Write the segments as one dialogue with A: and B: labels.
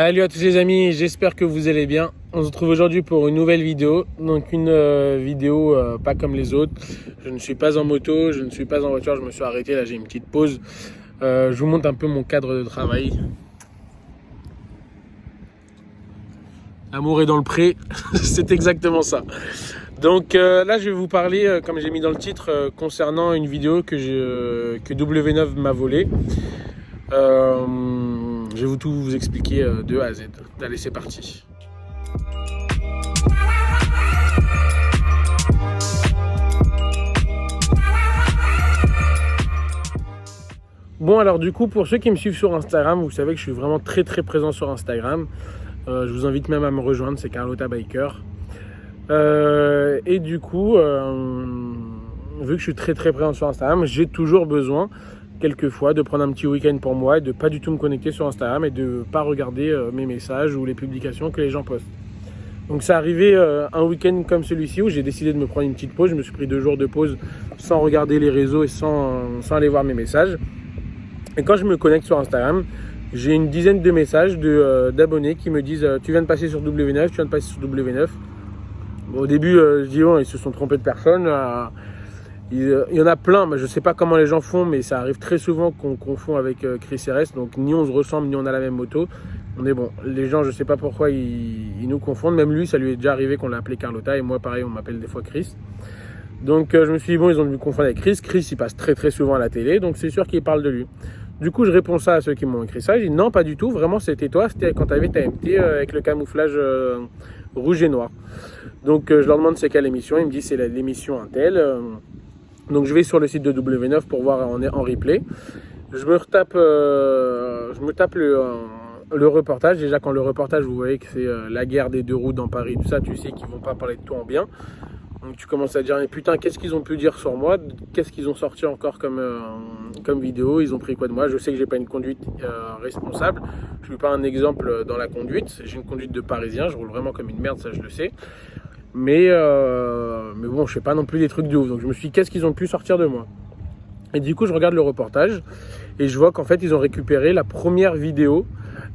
A: Salut à tous les amis, j'espère que vous allez bien. On se retrouve aujourd'hui pour une nouvelle vidéo. Donc une vidéo pas comme les autres. Je ne suis pas en moto, je ne suis pas en voiture, je me suis arrêté, là j'ai une petite pause. Je vous montre un peu mon cadre de travail. L'amour est dans le pré, c'est exactement ça. Donc là je vais vous parler, comme j'ai mis dans le titre, concernant une vidéo que W9 m'a volée. Je vais tout vous expliquer de A à Z. Allez, c'est parti. Bon, alors du coup, pour ceux qui me suivent sur Instagram, vous savez que je suis vraiment très présent sur Instagram. Je vous invite même à me rejoindre, c'est Carlotta Biker. Et du coup, vu que je suis très présent sur Instagram, j'ai toujours besoin quelquefois de prendre un petit week-end pour moi et de pas du tout me connecter sur Instagram et de pas regarder mes messages ou les publications que les gens postent. Donc c'est arrivé un week-end comme celui-ci où j'ai décidé de me prendre une petite pause. Je me suis pris 2 jours de pause sans regarder les réseaux et sans aller voir mes messages. Et quand je me connecte sur Instagram, j'ai une dizaine de messages d'abonnés qui me disent tu viens de passer sur W9, tu viens de passer sur W9. Bon, au début, je dis bon, ils se sont trompés de personne. Il y en a plein, mais je ne sais pas comment les gens font, mais ça arrive très souvent qu'on confond avec Chris RS. Donc ni on se ressemble, ni on a la même moto. On est bon. Les gens, je ne sais pas pourquoi ils nous confondent. Même lui, ça lui est déjà arrivé qu'on l'a appelé Carlotta. Et moi, pareil, on m'appelle des fois Chris. Donc je me suis dit, bon, ils ont dû me confondre avec Chris. Chris, il passe très souvent à la télé. Donc c'est sûr qu'ils parlent de lui. Du coup, je réponds ça à ceux qui m'ont écrit ça. Je dis non, pas du tout. Vraiment, c'était toi. C'était quand tu avais ta MT avec le camouflage rouge et noir. Donc je leur demande c'est quelle émission. Ils me disent c'est l'émission Intel. Donc je vais sur le site de W9 pour voir en replay. Je me tape le reportage. Déjà quand le reportage, vous voyez que c'est la guerre des 2 roues dans Paris, tout ça, tu sais qu'ils vont pas parler de toi en bien. Donc tu commences à dire mais putain, qu'est-ce qu'ils ont pu dire sur moi? Qu'est-ce qu'ils ont sorti encore comme vidéo? Ils ont pris quoi de moi? Je sais que j'ai pas une conduite responsable. Je suis pas un exemple dans la conduite. J'ai une conduite de Parisien. Je roule vraiment comme une merde, ça je le sais. Mais bon, je fais pas non plus des trucs de ouf. Donc je me suis dit, qu'est-ce qu'ils ont pu sortir de moi? Et du coup, je regarde le reportage et je vois qu'en fait, ils ont récupéré la première vidéo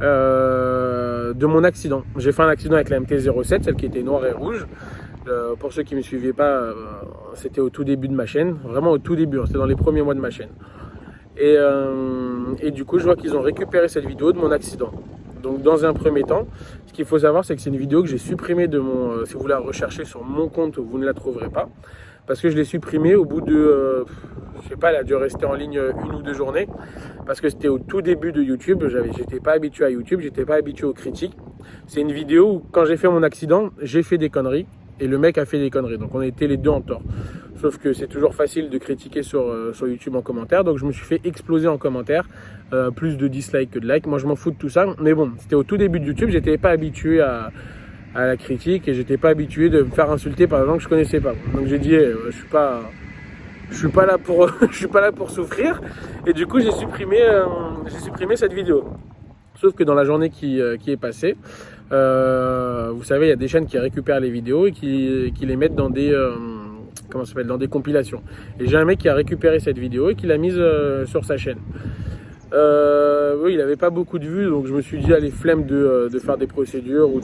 A: de mon accident. J'ai fait un accident avec la MT-07, celle qui était noire et rouge. Pour ceux qui ne me suivaient pas, c'était au tout début de ma chaîne. Vraiment au tout début, c'était dans les premiers mois de ma chaîne. Et du coup, je vois qu'ils ont récupéré cette vidéo de mon accident. Donc dans un premier temps, ce qu'il faut savoir, c'est que c'est une vidéo que j'ai supprimée de mon... si vous la recherchez sur mon compte, vous ne la trouverez pas. Parce que je l'ai supprimée au bout de... je sais pas, elle a dû rester en ligne 1 ou 2 journées. Parce que c'était au tout début de YouTube. J'étais pas habitué à YouTube, j'étais pas habitué aux critiques. C'est une vidéo où, quand j'ai fait mon accident, j'ai fait des conneries. Et le mec a fait des conneries. Donc on était les deux en tort. Sauf que c'est toujours facile de critiquer sur YouTube en commentaire. Donc je me suis fait exploser en commentaire. Plus de dislikes que de likes. Moi je m'en fous de tout ça. Mais bon, c'était au tout début de YouTube. J'étais pas habitué à la critique. Et j'étais pas habitué de me faire insulter par des gens que je connaissais pas. Donc j'ai dit je suis pas là pour je suis pas là pour souffrir. Et du coup j'ai supprimé cette vidéo. Sauf que dans la journée qui est passée, vous savez, il y a des chaînes qui récupèrent les vidéos et qui les mettent dans des dans des compilations. Et j'ai un mec qui a récupéré cette vidéo et qui l'a mise sur sa chaîne. Oui, il n'avait pas beaucoup de vues, donc je me suis dit allez, flemme de faire des procédures ou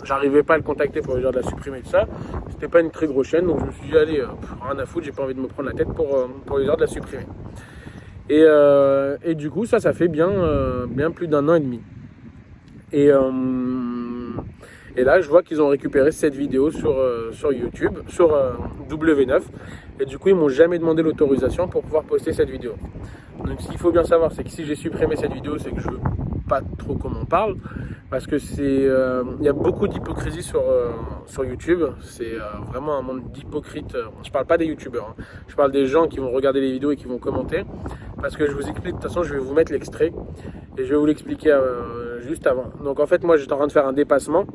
A: j'arrivais pas à le contacter pour lui dire de la supprimer, tout ça. C'était pas une très grosse chaîne, donc je me suis dit allez, rien à foutre, j'ai pas envie de me prendre la tête pour lui dire de la supprimer. Et du coup, ça fait bien plus d'1 an et demi. Et là, je vois qu'ils ont récupéré cette vidéo sur YouTube, sur W9. Et du coup, ils m'ont jamais demandé l'autorisation pour pouvoir poster cette vidéo. Donc, ce qu'il faut bien savoir, c'est que si j'ai supprimé cette vidéo, c'est que je veux pas trop qu'on m'en parle. Parce que il y a beaucoup d'hypocrisie sur YouTube. C'est vraiment un monde d'hypocrites. Je parle pas des youtubeurs, hein. Je parle des gens qui vont regarder les vidéos et qui vont commenter. Parce que je vous explique, de toute façon, je vais vous mettre l'extrait. Et je vais vous l'expliquer juste avant. Donc en fait, moi, j'étais en train de faire un dépassement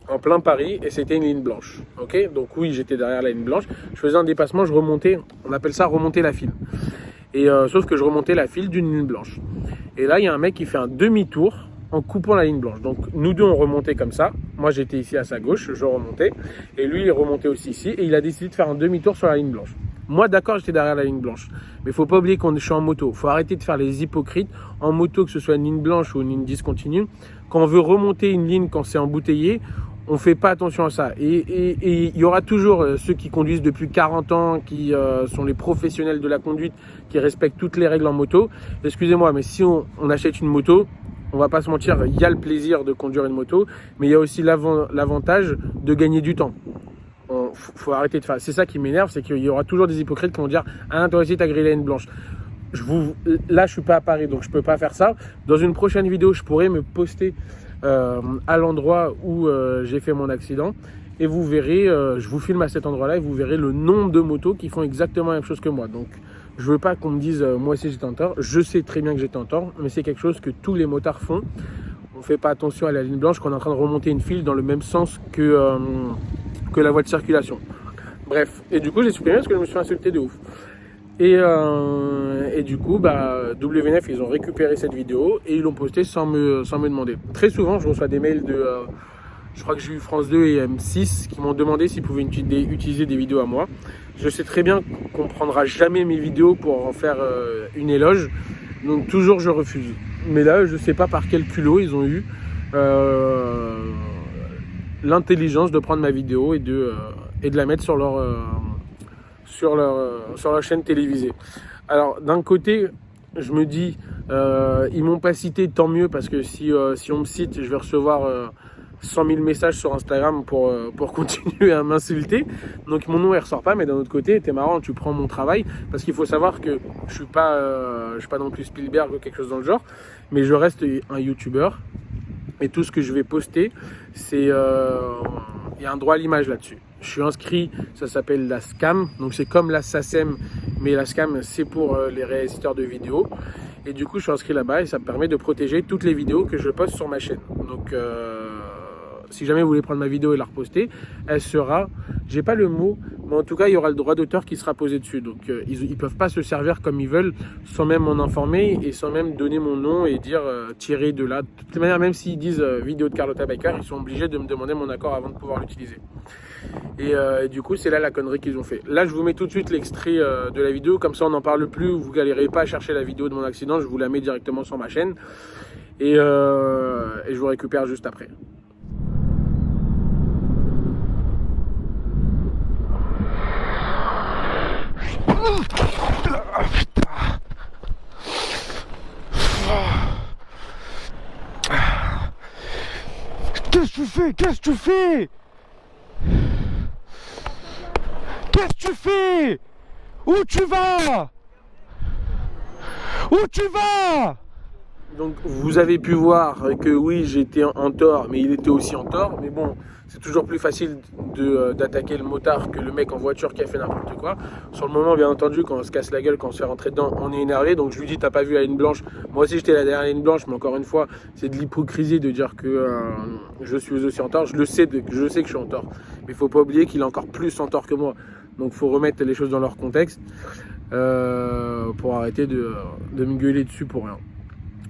A: en plein Paris et c'était une ligne blanche. Ok, donc oui, j'étais derrière la ligne blanche. Je faisais un dépassement, je remontais, on appelle ça remonter la file. Et sauf que je remontais la file d'une ligne blanche. Et là, il y a un mec qui fait un demi-tour en coupant la ligne blanche. Donc nous deux, on remontait comme ça. Moi, j'étais ici à sa gauche, je remontais. Et lui, il remontait aussi ici. Et il a décidé de faire un demi-tour sur la ligne blanche. Moi, d'accord, j'étais derrière la ligne blanche. Mais il ne faut pas oublier qu'on est en moto. Il faut arrêter de faire les hypocrites. En moto, que ce soit une ligne blanche ou une ligne discontinue, quand on veut remonter une ligne quand c'est embouteillé, on ne fait pas attention à ça. Et il y aura toujours ceux qui conduisent depuis 40 ans, qui sont les professionnels de la conduite, qui respectent toutes les règles en moto. Excusez-moi, mais si on achète une moto, on va pas se mentir, il y a le plaisir de conduire une moto, mais il y a aussi l'avantage de gagner du temps. Faut arrêter de faire. C'est ça qui m'énerve, c'est qu'il y aura toujours des hypocrites qui vont dire « Ah, toi aussi, t'as grillé la ligne blanche ». Là, je suis pas à Paris, donc je peux pas faire ça. Dans une prochaine vidéo, je pourrais me poster à l'endroit où j'ai fait mon accident. Et vous verrez, je vous filme à cet endroit-là et vous verrez le nombre de motos qui font exactement la même chose que moi. Donc, je veux pas qu'on me dise moi aussi j'étais en tort. Je sais très bien que j'étais en tort, mais c'est quelque chose que tous les motards font. On fait pas attention à la ligne blanche quand on est en train de remonter une file dans le même sens que la voie de circulation. Bref, et du coup j'ai supprimé parce que je me suis insulté de ouf. Et du coup, W9, ils ont récupéré cette vidéo et ils l'ont postée sans me demander. Très souvent, je reçois des mails de, je crois que j'ai eu France 2 et M6 qui m'ont demandé s'ils pouvaient utiliser des vidéos à moi. Je sais très bien qu'on ne prendra jamais mes vidéos pour en faire une éloge, donc toujours je refuse. Mais là, je ne sais pas par quel culot ils ont eu l'intelligence de prendre ma vidéo et de la mettre sur leur chaîne télévisée. Alors d'un côté, je me dis, ils m'ont pas cité, tant mieux, parce que si on me cite, je vais recevoir 100 000 messages sur Instagram pour continuer à m'insulter. Donc mon nom ne ressort pas, mais d'un autre côté, t'es marrant, tu prends mon travail, parce qu'il faut savoir que je suis pas non plus Spielberg ou quelque chose dans le genre, mais je reste un YouTuber. Et tout ce que je vais poster, c'est il y a un droit à l'image là-dessus. Je suis inscrit, ça s'appelle la SCAM, donc c'est comme la SACEM, mais la SCAM c'est pour les réalisateurs de vidéos. Et du coup je suis inscrit là-bas et ça me permet de protéger toutes les vidéos que je poste sur ma chaîne. Donc si jamais vous voulez prendre ma vidéo et la reposter, elle sera, j'ai pas le mot, mais en tout cas il y aura le droit d'auteur qui sera posé dessus. Donc ils peuvent pas se servir comme ils veulent sans même m'en informer et sans même donner mon nom et dire tirer de là. De toute manière, même s'ils disent vidéo de Carlotta Biker, ils sont obligés de me demander mon accord avant de pouvoir l'utiliser. Et du coup c'est là la connerie qu'ils ont fait. Là je vous mets tout de suite l'extrait de la vidéo, comme ça on n'en parle plus, vous galérez pas à chercher la vidéo de mon accident, je vous la mets directement sur ma chaîne et je vous récupère juste après.
B: Qu'est-ce que tu fais? Qu'est-ce que tu fais? Qu'est-ce que tu fais? Où tu vas? Où tu vas?
A: Donc vous avez pu voir que oui j'étais en tort, mais il était aussi en tort. Mais bon, c'est toujours plus facile d'attaquer le motard que le mec en voiture qui a fait n'importe quoi. Sur le moment, bien entendu, quand on se casse la gueule, quand on se fait rentrer dedans, on est énervé. Donc je lui dis, t'as pas vu la ligne blanche? Moi aussi j'étais la dernière ligne blanche, mais encore une fois, c'est de l'hypocrisie de dire que je suis aussi en tort. Je sais que je suis en tort, mais il faut pas oublier qu'il est encore plus en tort que moi. Donc il faut remettre les choses dans leur contexte pour arrêter de me gueuler dessus pour rien.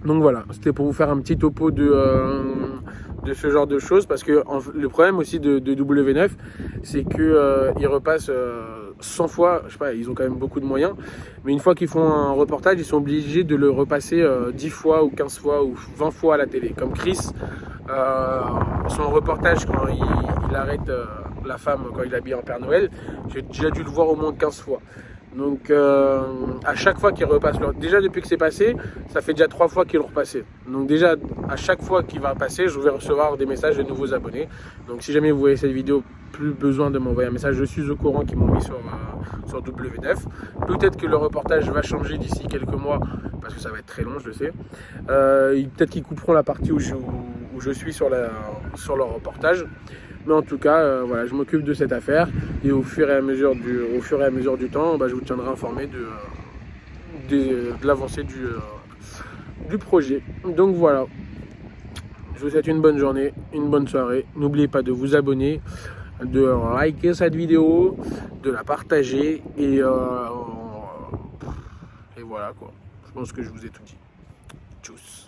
A: Donc voilà, c'était pour vous faire un petit topo de ce genre de choses, parce que le problème aussi de W9, c'est qu'ils repassent 100 fois, je sais pas, ils ont quand même beaucoup de moyens, mais une fois qu'ils font un reportage, ils sont obligés de le repasser 10 fois ou 15 fois ou 20 fois à la télé. Comme Chris, son reportage quand il arrête la femme quand il habille en Père Noël, j'ai déjà dû le voir au moins 15 fois. Donc à chaque fois qu'il repasse, déjà depuis que c'est passé, ça fait déjà 3 fois qu'il le repassait. Donc déjà à chaque fois qu'il va passer, je vais recevoir des messages de nouveaux abonnés. Donc si jamais vous voyez cette vidéo, plus besoin de m'envoyer un message, je suis au courant qu'ils m'ont mis sur W9. Peut-être que le reportage va changer d'ici quelques mois, parce que ça va être très long, je le sais. Peut-être qu'ils couperont la partie où je suis sur leur reportage. Mais en tout cas, voilà, je m'occupe de cette affaire et au fur et à mesure du temps, je vous tiendrai informé de l'avancée du projet. Donc voilà, je vous souhaite une bonne journée, une bonne soirée. N'oubliez pas de vous abonner, de liker cette vidéo, de la partager et voilà quoi. Je pense que je vous ai tout dit. Tchuss.